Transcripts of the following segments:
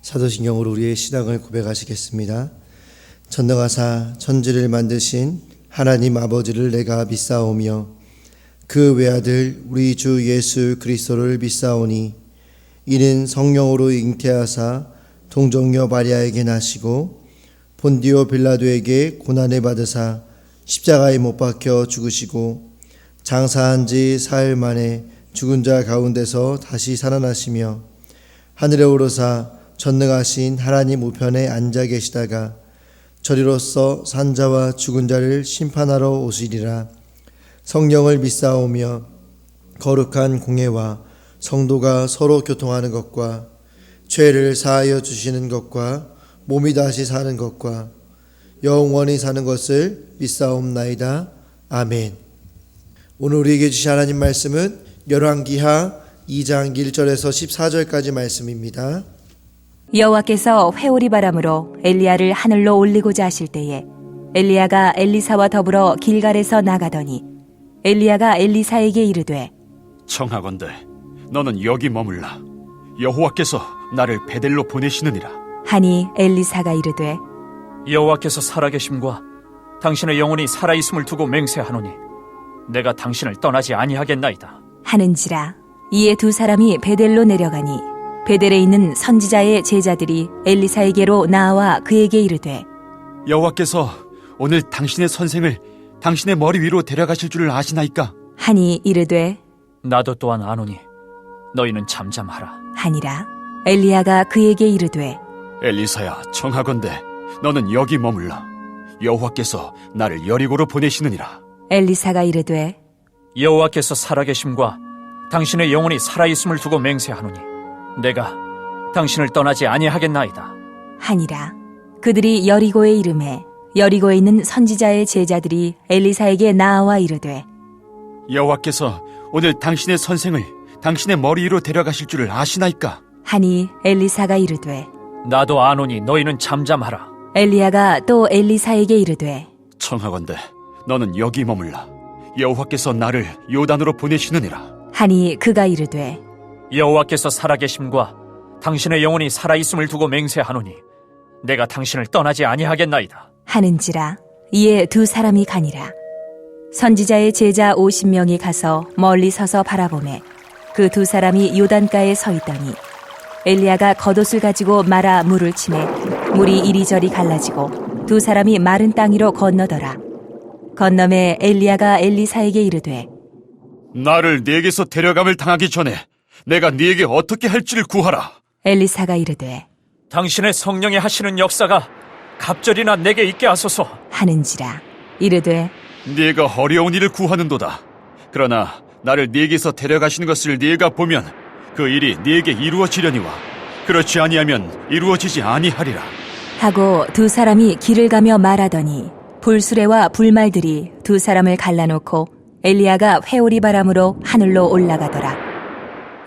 사도신경으로 우리의 신앙을 고백하시겠습니다. 전능하사 천지를 만드신 하나님 아버지를 내가 믿사오며 그 외아들 우리 주 예수 그리스도를 믿사오니 이는 성령으로 잉태하사 동정녀 마리아에게 나시고 본디오 빌라도에게 고난을 받으사 십자가에 못 박혀 죽으시고 장사한 지 사흘 만에 죽은 자 가운데서 다시 살아나시며 하늘에 오르사 전능하신 하나님 우편에 앉아 계시다가 저리로서 산자와 죽은 자를 심판하러 오시리라. 성령을 믿사오며 거룩한 공회와 성도가 서로 교통하는 것과 죄를 사하여 주시는 것과 몸이 다시 사는 것과 영원히 사는 것을 믿사옵나이다. 아멘. 오늘 우리에게 주신 하나님 말씀은 열왕기하 2장 1절에서 14절까지 말씀입니다. 여호와께서 회오리 바람으로 엘리야를 하늘로 올리고자 하실 때에 엘리야가 엘리사와 더불어 길갈에서 나가더니 엘리야가 엘리사에게 이르되 청하건대 너는 여기 머물라. 여호와께서 나를 베델로 보내시느니라. 하니 엘리사가 이르되 여호와께서 살아계심과 당신의 영혼이 살아있음을 두고 맹세하노니 내가 당신을 떠나지 아니하겠나이다 하는지라. 이에 두 사람이 베델로 내려가니 베델에 있는 선지자의 제자들이 엘리사에게로 나와 그에게 이르되 여호와께서 오늘 당신의 선생을 당신의 머리 위로 데려가실 줄을 아시나이까? 하니 이르되 나도 또한 아노니 너희는 잠잠하라. 하니라. 엘리야가 그에게 이르되 엘리사야, 청하건대 너는 여기 머물라. 여호와께서 나를 여리고로 보내시느니라. 엘리사가 이르되 여호와께서 살아계심과 당신의 영혼이 살아있음을 두고 맹세하노니 내가 당신을 떠나지 아니하겠나이다 하니라. 그들이 여리고에 이르매 여리고에 있는 선지자의 제자들이 엘리사에게 나와 이르되 여호와께서 오늘 당신의 선생을 당신의 머리 위로 데려가실 줄을 아시나이까? 하니 엘리사가 이르되 나도 아노니 너희는 잠잠하라. 엘리야가 또 엘리사에게 이르되 청하건대 너는 여기 머물라. 여호와께서 나를 요단으로 보내시느니라. 하니 그가 이르되 여호와께서 살아계심과 당신의 영혼이 살아있음을 두고 맹세하노니 내가 당신을 떠나지 아니하겠나이다 하는지라. 이에 두 사람이 가니라. 선지자의 제자 50명이 가서 멀리 서서 바라보매 그 두 사람이 요단가에 서 있더니 엘리야가 겉옷을 가지고 말아 물을 치매 물이 이리저리 갈라지고 두 사람이 마른 땅 위로 건너더라. 건너매 엘리야가 엘리사에게 이르되 나를 네게서 데려감을 당하기 전에 내가 네게 어떻게 할지를 구하라. 엘리사가 이르되 당신의 성령이 하시는 역사가 갑절이나 내게 있게 하소서. 하는지라. 이르되 네가 어려운 일을 구하는도다. 그러나 나를 네게서 데려가시는 것을 네가 보면 그 일이 네게 이루어지려니와 그렇지 아니하면 이루어지지 아니하리라. 하고 두 사람이 길을 가며 말하더니 불수레와 불말들이 두 사람을 갈라놓고 엘리야가 회오리 바람으로 하늘로 올라가더라.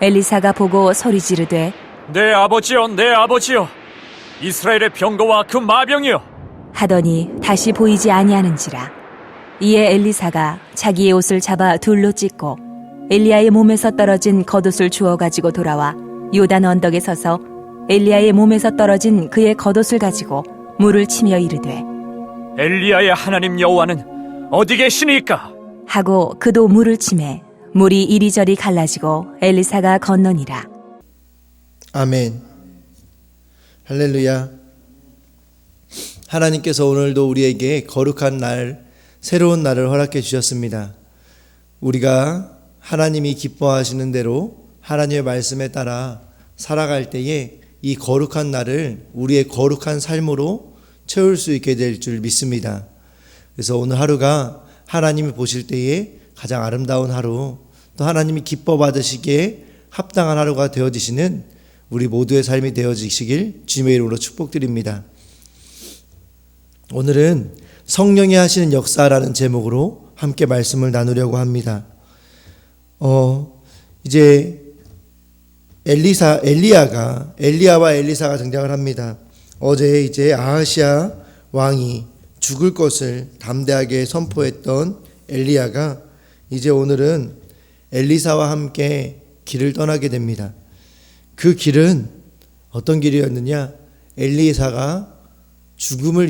엘리사가 보고 소리 지르되 내 아버지여, 내 아버지여, 이스라엘의 병거와 그 마병이여. 하더니 다시 보이지 아니하는지라. 이에 엘리사가 자기의 옷을 잡아 둘로 찢고 엘리야의 몸에서 떨어진 겉옷을 주워 가지고 돌아와 요단 언덕에 서서 엘리야의 몸에서 떨어진 그의 겉옷을 가지고 물을 치며 이르되 엘리야의 하나님 여호와는 어디 계시니까? 하고 그도 물을 치매 물이 이리저리 갈라지고 엘리사가 건너니라. 아멘. 할렐루야. 하나님께서 오늘도 우리에게 거룩한 날, 새로운 날을 허락해 주셨습니다. 우리가 하나님이 기뻐하시는 대로 하나님의 말씀에 따라 살아갈 때에 이 거룩한 날을 우리의 거룩한 삶으로 채울 수 있게 될 줄 믿습니다. 그래서 오늘 하루가 하나님이 보실 때에 가장 아름다운 하루, 또 하나님이 기뻐 받으시기에 합당한 하루가 되어지시는 우리 모두의 삶이 되어지시길 주님의 이름으로 축복드립니다. 오늘은 성령이 하시는 역사라는 제목으로 함께 말씀을 나누려고 합니다. 이제 엘리야와 엘리사가 등장을 합니다. 어제 이제 아하시아 왕이 죽을 것을 담대하게 선포했던 엘리야가 이제 오늘은 엘리사와 함께 길을 떠나게 됩니다. 그 길은 어떤 길이었느냐? 엘리야의 죽음을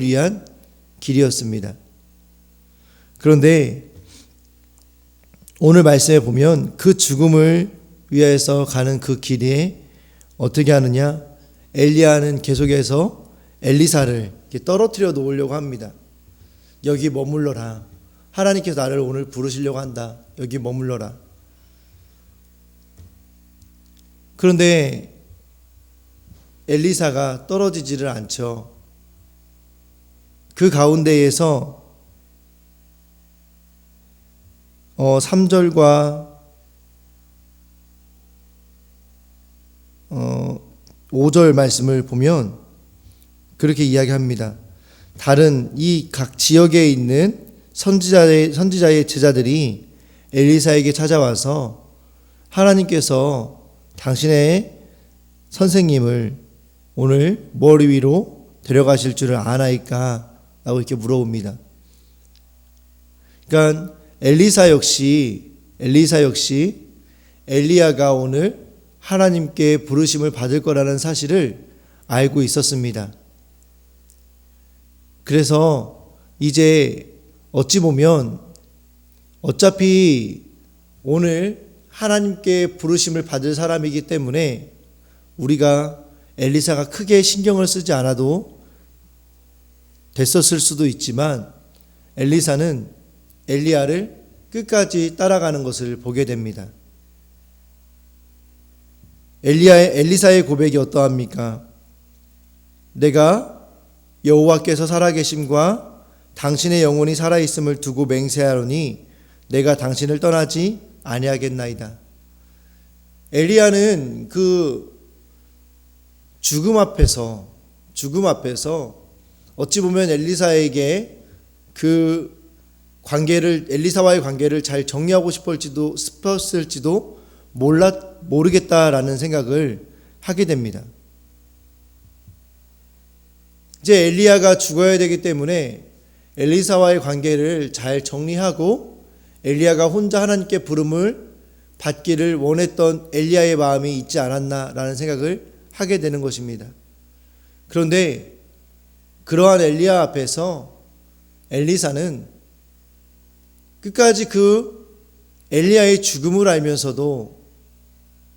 위한 길이었습니다. 그런데 오늘 말씀에 보면 그 죽음을 위해서 가는 그 길에 어떻게 하느냐? 엘리야는 계속해서 엘리사를 떨어뜨려 놓으려고 합니다. 여기 머물러라. 하나님께서 나를 오늘 부르시려고 한다. 여기 머물러라. 그런데 엘리사가 떨어지지를 않죠. 그 가운데에서 3절과 5절 말씀을 보면 그렇게 이야기합니다. 다른 이 각 지역에 있는 선지자의 제자들이 엘리사에게 찾아와서 하나님께서 당신의 선생님을 오늘 머리 위로 데려가실 줄을 아나이까? 라고 이렇게 물어봅니다. 그러니까 엘리사 역시 엘리야가 오늘 하나님께 부르심을 받을 거라는 사실을 알고 있었습니다. 그래서 이제 어찌 보면 어차피 오늘 하나님께 부르심을 받을 사람이기 때문에 우리가 엘리사가 크게 신경을 쓰지 않아도 됐었을 수도 있지만 엘리사는 엘리야를 끝까지 따라가는 것을 보게 됩니다. 엘리사의 고백이 어떠합니까? 내가 여호와께서 살아계심과 당신의 영혼이 살아있음을 두고 맹세하노니 내가 당신을 떠나지 아니하겠나이다. 엘리야는 그 죽음 앞에서 어찌 보면 엘리사에게 그 엘리사와의 관계를 잘 정리하고 싶었을지도 모르겠다라는 생각을 하게 됩니다. 이제 엘리야가 죽어야 되기 때문에 엘리사와의 관계를 잘 정리하고 엘리야가 혼자 하나님께 부름을 받기를 원했던 엘리야의 마음이 있지 않았나라는 생각을 하게 되는 것입니다. 그런데 그러한 엘리야 앞에서 엘리사는 끝까지 그 엘리야의 죽음을 알면서도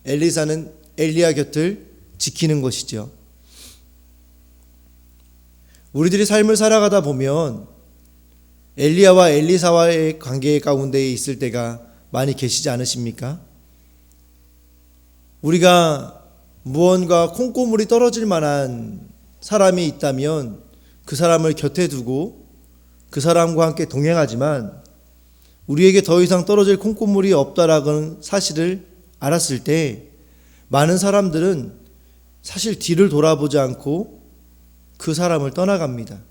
엘리사는 엘리야 곁을 지키는 것이죠. 우리들이 삶을 살아가다 보면 엘리야와 엘리사와의 관계 가운데 있을 때가 많이 계시지 않으십니까? 우리가 무언가 콩고물이 떨어질 만한 사람이 있다면 그 사람을 곁에 두고 그 사람과 함께 동행하지만 우리에게 더 이상 떨어질 콩고물이 없다라는 사실을 알았을 때 많은 사람들은 사실 뒤를 돌아보지 않고 그 사람을 떠나갑니다.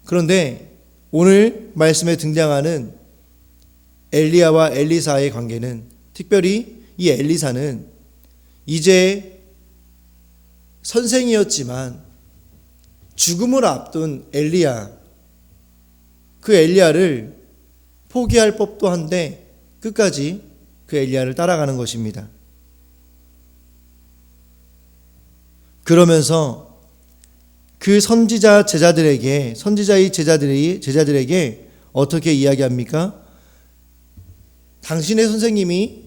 그런데 오늘 말씀에 등장하는 엘리야와 엘리사의 관계는, 특별히 이 엘리사는 이제 선생이었지만 죽음을 앞둔 엘리야, 그 엘리야를 포기할 법도 한데 끝까지 그 엘리야를 따라가는 것입니다. 그러면서 그 선지자의 제자들에게 어떻게 이야기합니까? 당신의 선생님이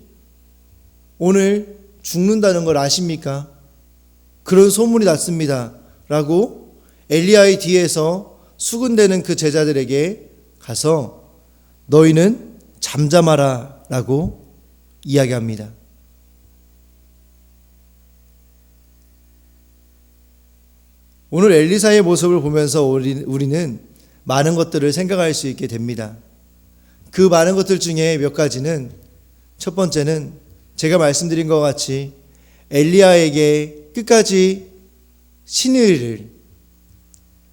오늘 죽는다는 걸 아십니까? 그런 소문이 났습니다. 라고 엘리야의 뒤에서 수군대는 그 제자들에게 가서 너희는 잠잠하라 라고 이야기합니다. 오늘 엘리사의 모습을 보면서 우리는 많은 것들을 생각할 수 있게 됩니다. 그 많은 것들 중에 몇 가지는, 첫 번째는 제가 말씀드린 것 같이 엘리야에게 끝까지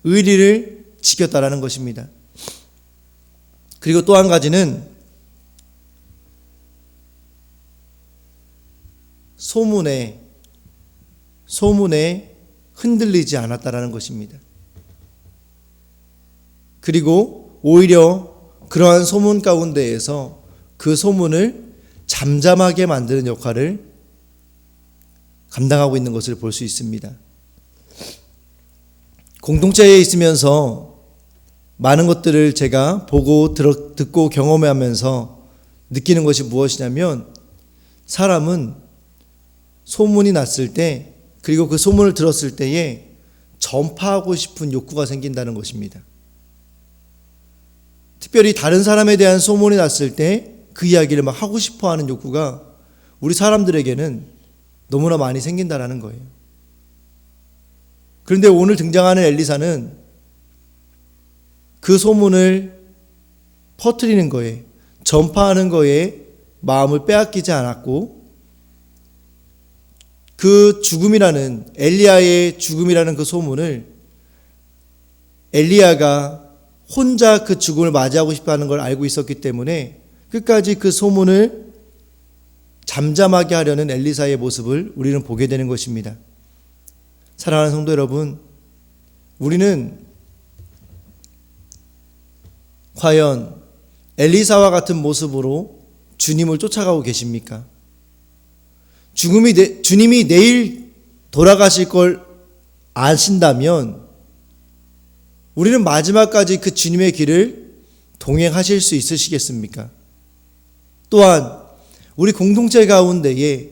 의리를 지켰다라는 것입니다. 그리고 또 한 가지는 소문에 흔들리지 않았다라는 것입니다. 그리고 오히려 그러한 소문 가운데에서 그 소문을 잠잠하게 만드는 역할을 감당하고 있는 것을 볼 수 있습니다. 공동체에 있으면서 많은 것들을 제가 보고 듣고 경험하면서 느끼는 것이 무엇이냐면, 사람은 소문이 났을 때, 그리고 그 소문을 들었을 때에 전파하고 싶은 욕구가 생긴다는 것입니다. 특별히 다른 사람에 대한 소문이 났을 때 그 이야기를 막 하고 싶어 하는 욕구가 우리 사람들에게는 너무나 많이 생긴다라는 거예요. 그런데 오늘 등장하는 엘리사는 그 소문을 퍼뜨리는 거에, 전파하는 거에 마음을 빼앗기지 않았고, 그 죽음이라는, 엘리야의 죽음이라는 그 소문을 엘리야가 혼자 그 죽음을 맞이하고 싶어하는 걸 알고 있었기 때문에 끝까지 그 소문을 잠잠하게 하려는 엘리사의 모습을 우리는 보게 되는 것입니다. 사랑하는 성도 여러분, 우리는 과연 엘리사와 같은 모습으로 주님을 쫓아가고 계십니까? 주님이 내일 돌아가실 걸 아신다면 우리는 마지막까지 그 주님의 길을 동행하실 수 있으시겠습니까? 또한 우리 공동체 가운데에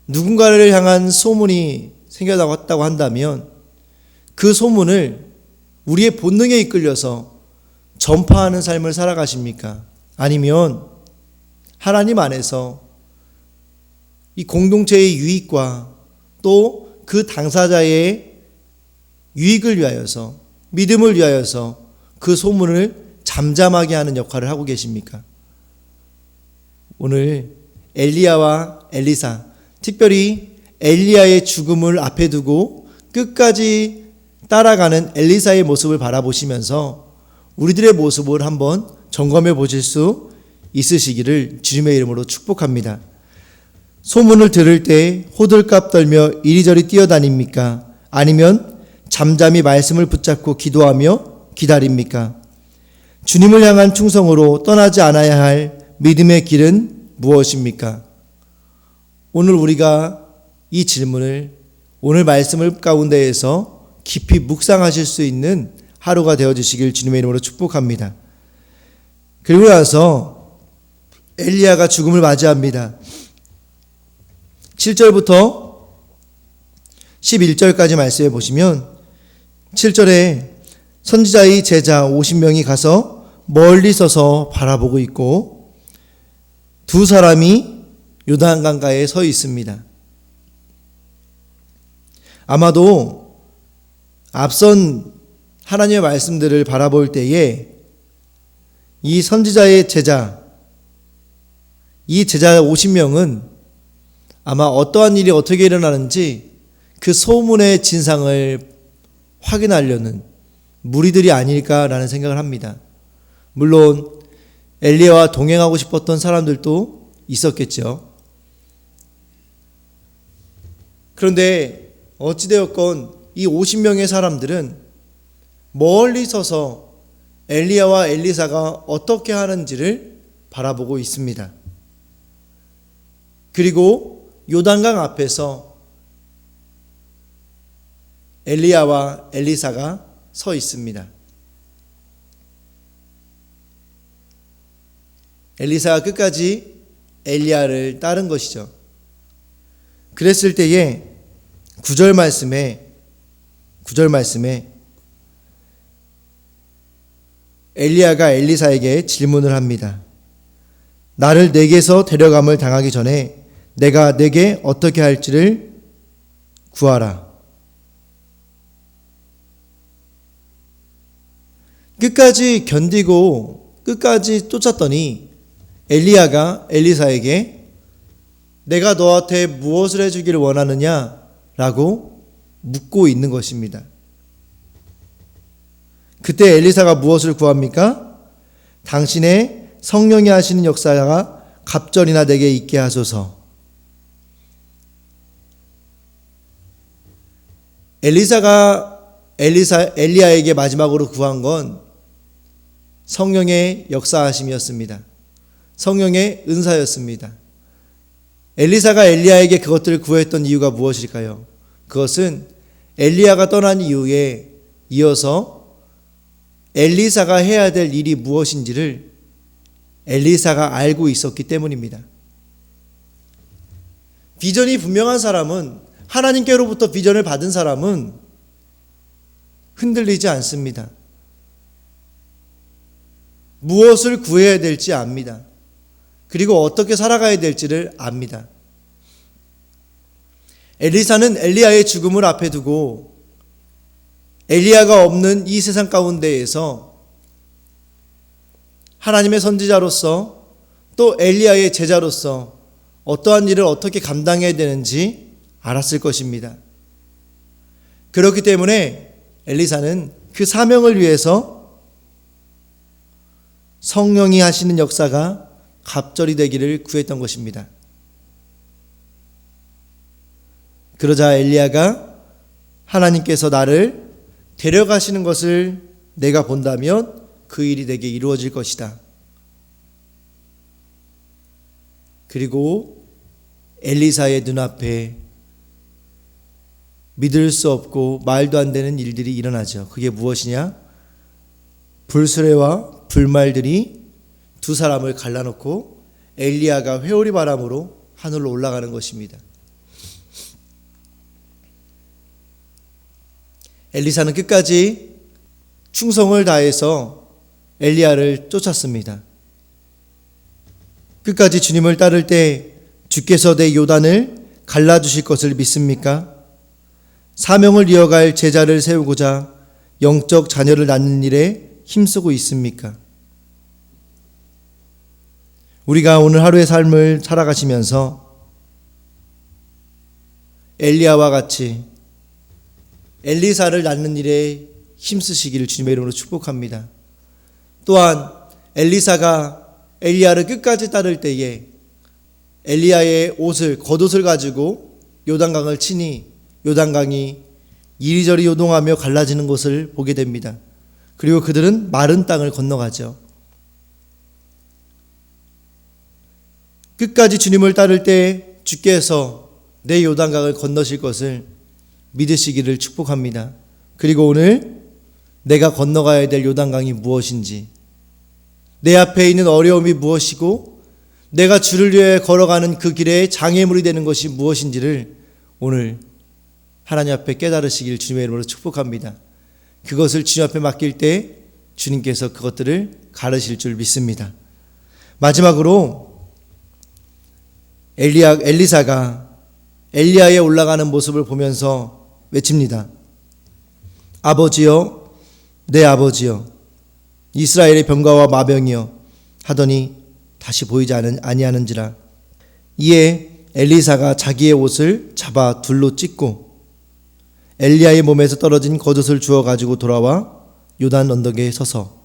누군가를 향한 소문이 생겨나왔다고 한다면 그 소문을 우리의 본능에 이끌려서 전파하는 삶을 살아가십니까? 아니면 하나님 안에서 이 공동체의 유익과 또 그 당사자의 유익을 위하여서, 믿음을 위하여서 그 소문을 잠잠하게 하는 역할을 하고 계십니까? 오늘 엘리야와 엘리사, 특별히 엘리야의 죽음을 앞에 두고 끝까지 따라가는 엘리사의 모습을 바라보시면서 우리들의 모습을 한번 점검해 보실 수 있으시기를 주님의 이름으로 축복합니다. 소문을 들을 때 호들갑 떨며 이리저리 뛰어다닙니까? 아니면 잠잠히 말씀을 붙잡고 기도하며 기다립니까? 주님을 향한 충성으로 떠나지 않아야 할 믿음의 길은 무엇입니까? 오늘 우리가 이 질문을 오늘 말씀을 가운데에서 깊이 묵상하실 수 있는 하루가 되어주시길 주님의 이름으로 축복합니다. 그리고 나서 엘리야가 죽음을 맞이합니다. 7절부터 11절까지 말씀해 보시면 7절에 선지자의 제자 50명이 가서 멀리 서서 바라보고 있고 두 사람이 요단강가에 서 있습니다. 아마도 앞선 하나님의 말씀들을 바라볼 때에 이 선지자의 제자, 이 제자 50명은 아마 어떠한 일이 어떻게 일어나는지 그 소문의 진상을 확인하려는 무리들이 아닐까라는 생각을 합니다. 물론 엘리야와 동행하고 싶었던 사람들도 있었겠죠. 그런데 어찌되었건 이 50명의 사람들은 멀리 서서 엘리야와 엘리사가 어떻게 하는지를 바라보고 있습니다. 그리고 요단강 앞에서 엘리야와 엘리사가 서 있습니다. 엘리사가 끝까지 엘리야를 따른 것이죠. 그랬을 때에 9절 말씀에 엘리야가 엘리사에게 질문을 합니다. 나를 내게서 데려감을 당하기 전에 내가 내게 어떻게 할지를 구하라. 끝까지 견디고 끝까지 쫓았더니 엘리야가 엘리사에게 내가 너한테 무엇을 해주기를 원하느냐라고 묻고 있는 것입니다. 그때 엘리사가 무엇을 구합니까? 당신의 성령이 하시는 역사가 갑절이나 내게 있게 하소서. 엘리야에게 마지막으로 구한 건 성령의 역사하심이었습니다. 성령의 은사였습니다. 엘리사가 엘리야에게 그것들을 구했던 이유가 무엇일까요? 그것은 엘리야가 떠난 이후에 이어서 엘리사가 해야 될 일이 무엇인지를 엘리사가 알고 있었기 때문입니다. 비전이 분명한 사람은, 하나님께로부터 비전을 받은 사람은 흔들리지 않습니다. 무엇을 구해야 될지 압니다. 그리고 어떻게 살아가야 될지를 압니다. 엘리사는 엘리야의 죽음을 앞에 두고 엘리야가 없는 이 세상 가운데에서 하나님의 선지자로서 또 엘리야의 제자로서 어떠한 일을 어떻게 감당해야 되는지 알았을 것입니다. 그렇기 때문에 엘리사는 그 사명을 위해서 성령이 하시는 역사가 갑절이 되기를 구했던 것입니다. 그러자 엘리야가 하나님께서 나를 데려가시는 것을 내가 본다면 그 일이 내게 이루어질 것이다. 그리고 엘리사의 눈앞에 믿을 수 없고 말도 안 되는 일들이 일어나죠. 그게 무엇이냐? 불수레와 불말들이 두 사람을 갈라놓고 엘리야가 회오리 바람으로 하늘로 올라가는 것입니다. 엘리사는 끝까지 충성을 다해서 엘리야를 쫓았습니다. 끝까지 주님을 따를 때 주께서 내 요단을 갈라주실 것을 믿습니까? 사명을 이어갈 제자를 세우고자 영적 자녀를 낳는 일에 힘쓰고 있습니까? 우리가 오늘 하루의 삶을 살아가시면서 엘리야와 같이 엘리사를 낳는 일에 힘쓰시기를 주님의 이름으로 축복합니다. 또한 엘리사가 엘리야를 끝까지 따를 때에 엘리야의 겉옷을 가지고 요단강을 치니 요단강이 이리저리 요동하며 갈라지는 것을 보게 됩니다. 그리고 그들은 마른 땅을 건너가죠. 끝까지 주님을 따를 때 주께서 내 요단강을 건너실 것을 믿으시기를 축복합니다. 그리고 오늘 내가 건너가야 될 요단강이 무엇인지, 내 앞에 있는 어려움이 무엇이고 내가 주를 위해 걸어가는 그 길에 장애물이 되는 것이 무엇인지를 오늘 하나님 앞에 깨달으시길 주님의 이름으로 축복합니다. 그것을 주님 앞에 맡길 때 주님께서 그것들을 가르실 줄 믿습니다. 마지막으로 엘리사가 엘리야에 올라가는 모습을 보면서 외칩니다. 아버지여, 내 아버지여, 이스라엘의 병가와 마병이여 하더니 다시 보이지 아니하는지라. 이에 엘리사가 자기의 옷을 잡아 둘로 찢고 엘리야의 몸에서 떨어진 겉옷을 주워 가지고 돌아와 요단 언덕에 서서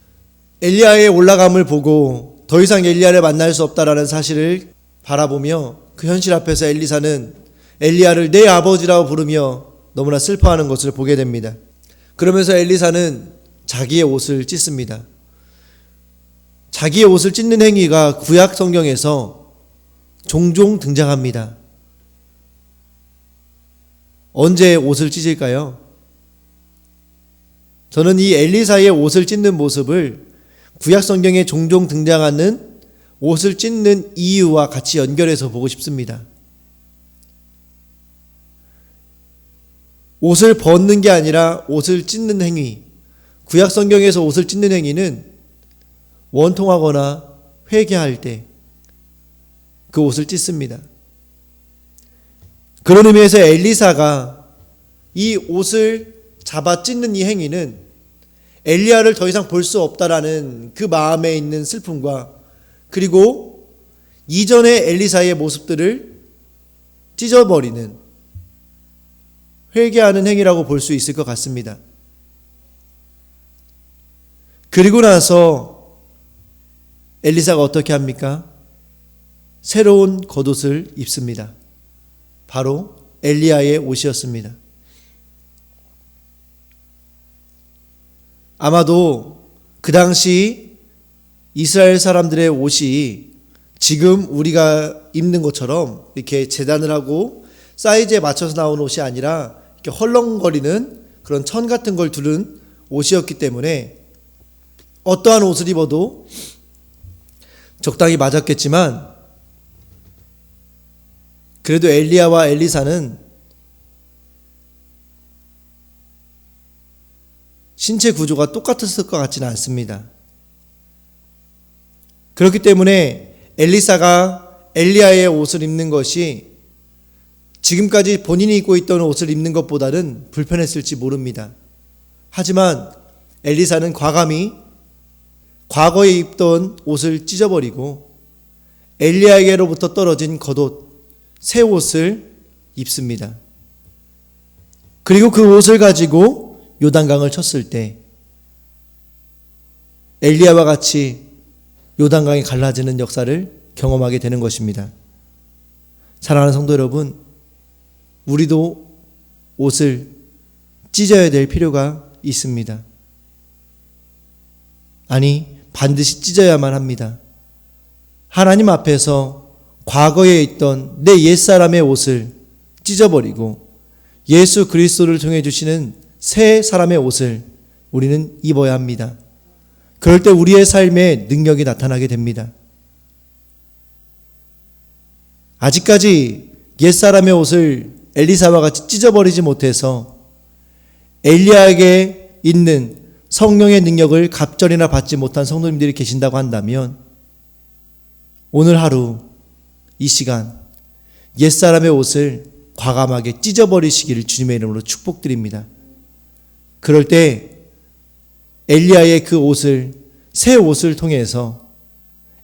엘리야의 올라감을 보고 더 이상 엘리야를 만날 수 없다라는 사실을 바라보며 그 현실 앞에서 엘리사는 엘리야를 내 아버지라고 부르며 너무나 슬퍼하는 것을 보게 됩니다. 그러면서 엘리사는 자기의 옷을 찢습니다. 자기의 옷을 찢는 행위가 구약 성경에서 종종 등장합니다. 언제 옷을 찢을까요? 저는 이 엘리사의 옷을 찢는 모습을 구약 성경에 종종 등장하는 옷을 찢는 이유와 같이 연결해서 보고 싶습니다. 옷을 벗는 게 아니라 옷을 찢는 행위, 구약 성경에서 옷을 찢는 행위는 원통하거나 회개할 때 그 옷을 찢습니다. 그런 의미에서 엘리사가 이 옷을 잡아 찢는 이 행위는 엘리야를 더 이상 볼 수 없다라는 그 마음에 있는 슬픔과 그리고 이전의 엘리사의 모습들을 찢어버리는 회개하는 행위라고 볼 수 있을 것 같습니다. 그리고 나서 엘리사가 어떻게 합니까? 새로운 겉옷을 입습니다. 바로 엘리야의 옷이었습니다. 아마도 그 당시 이스라엘 사람들의 옷이 지금 우리가 입는 것처럼 이렇게 재단을 하고 사이즈에 맞춰서 나온 옷이 아니라 이렇게 헐렁거리는 그런 천 같은 걸 두른 옷이었기 때문에 어떠한 옷을 입어도 적당히 맞았겠지만, 그래도 엘리야와 엘리사는 신체 구조가 똑같았을 것 같지는 않습니다. 그렇기 때문에 엘리사가 엘리야의 옷을 입는 것이 지금까지 본인이 입고 있던 옷을 입는 것보다는 불편했을지 모릅니다. 하지만 엘리사는 과감히 과거에 입던 옷을 찢어버리고 엘리야에게로부터 떨어진 겉옷, 새 옷을 입습니다. 그리고 그 옷을 가지고 요단강을 쳤을 때 엘리야와 같이 요단강이 갈라지는 역사를 경험하게 되는 것입니다. 사랑하는 성도 여러분, 우리도 옷을 찢어야 될 필요가 있습니다. 아니, 반드시 찢어야만 합니다. 하나님 앞에서 과거에 있던 내 옛사람의 옷을 찢어버리고 예수 그리스도를 통해 주시는 새 사람의 옷을 우리는 입어야 합니다. 그럴 때 우리의 삶에 능력이 나타나게 됩니다. 아직까지 옛사람의 옷을 엘리사와 같이 찢어버리지 못해서 엘리야에게 있는 성령의 능력을 갑절이나 받지 못한 성도님들이 계신다고 한다면, 오늘 하루 이 시간 옛사람의 옷을 과감하게 찢어버리시기를 주님의 이름으로 축복드립니다. 그럴 때 엘리야의 그 옷을, 새 옷을 통해서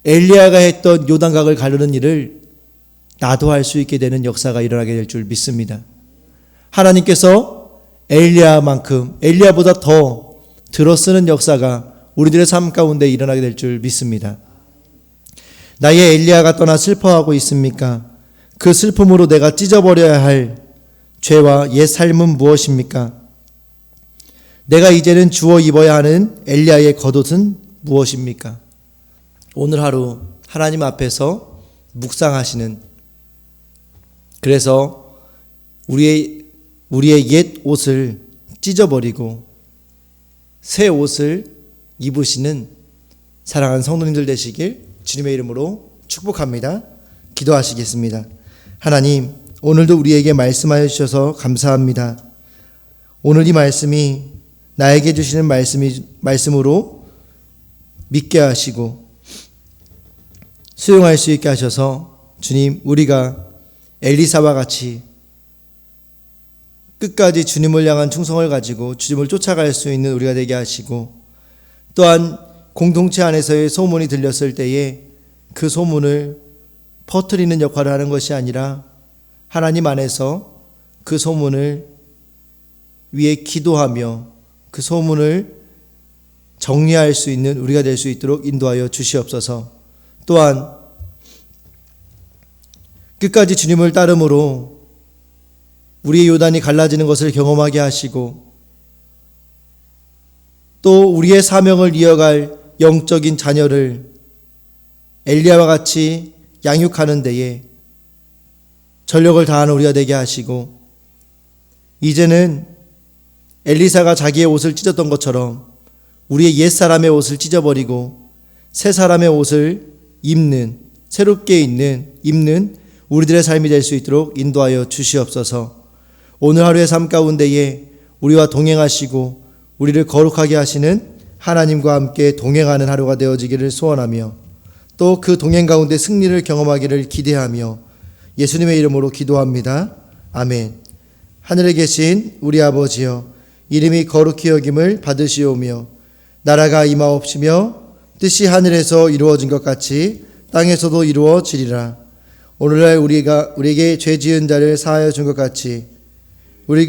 엘리야가 했던 요단강을 가르는 일을 나도 할 수 있게 되는 역사가 일어나게 될 줄 믿습니다. 하나님께서 엘리야만큼, 엘리야보다 더 들어쓰는 역사가 우리들의 삶 가운데 일어나게 될 줄 믿습니다. 나의 엘리야가 떠나 슬퍼하고 있습니까? 그 슬픔으로 내가 찢어버려야 할 죄와 옛 삶은 무엇입니까? 내가 이제는 주워 입어야 하는 엘리야의 겉옷은 무엇입니까? 오늘 하루 하나님 앞에서 묵상하시는, 그래서 우리의 옛 옷을 찢어버리고 새 옷을 입으시는 사랑하는 성도님들 되시길 주님의 이름으로 축복합니다. 기도하시겠습니다. 하나님, 오늘도 우리에게 말씀하여 주셔서 감사합니다. 오늘 이 말씀이 나에게 주시는 말씀으로 믿게 하시고 수용할 수 있게 하셔서, 주님, 우리가 엘리사와 같이 끝까지 주님을 향한 충성을 가지고 주님을 쫓아갈 수 있는 우리가 되게 하시고, 또한 공동체 안에서의 소문이 들렸을 때에 그 소문을 퍼뜨리는 역할을 하는 것이 아니라 하나님 안에서 그 소문을 위해 기도하며 그 소문을 정리할 수 있는 우리가 될 수 있도록 인도하여 주시옵소서. 또한 끝까지 주님을 따름으로 우리의 요단이 갈라지는 것을 경험하게 하시고, 또 우리의 사명을 이어갈 영적인 자녀를 엘리야와 같이 양육하는 데에 전력을 다하는 우리가 되게 하시고, 이제는 엘리사가 자기의 옷을 찢었던 것처럼 우리의 옛사람의 옷을 찢어버리고 새 사람의 옷을 입는, 새롭게 입는 우리들의 삶이 될 수 있도록 인도하여 주시옵소서. 오늘 하루의 삶 가운데에 우리와 동행하시고 우리를 거룩하게 하시는 하나님과 함께 동행하는 하루가 되어지기를 소원하며, 또 그 동행 가운데 승리를 경험하기를 기대하며 예수님의 이름으로 기도합니다. 아멘. 하늘에 계신 우리 아버지여, 이름이 거룩히 여김을 받으시오며 나라가 임하옵시며 뜻이 하늘에서 이루어진 것 같이 땅에서도 이루어지리라. 오늘날 우리에게 죄 지은 자를 사하여 준 것 같이 우리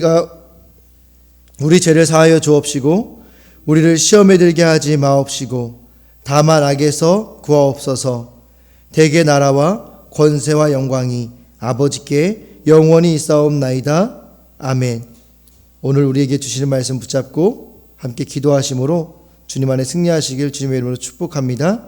죄를 사하여 주옵시고 우리를 시험에 들게 하지 마옵시고 다만 악에서 구하옵소서. 대개 나라와 권세와 영광이 아버지께 영원히 있사옵나이다. 아멘. 오늘 우리에게 주시는 말씀 붙잡고 함께 기도하심으로 주님 안에 승리하시길 주님의 이름으로 축복합니다.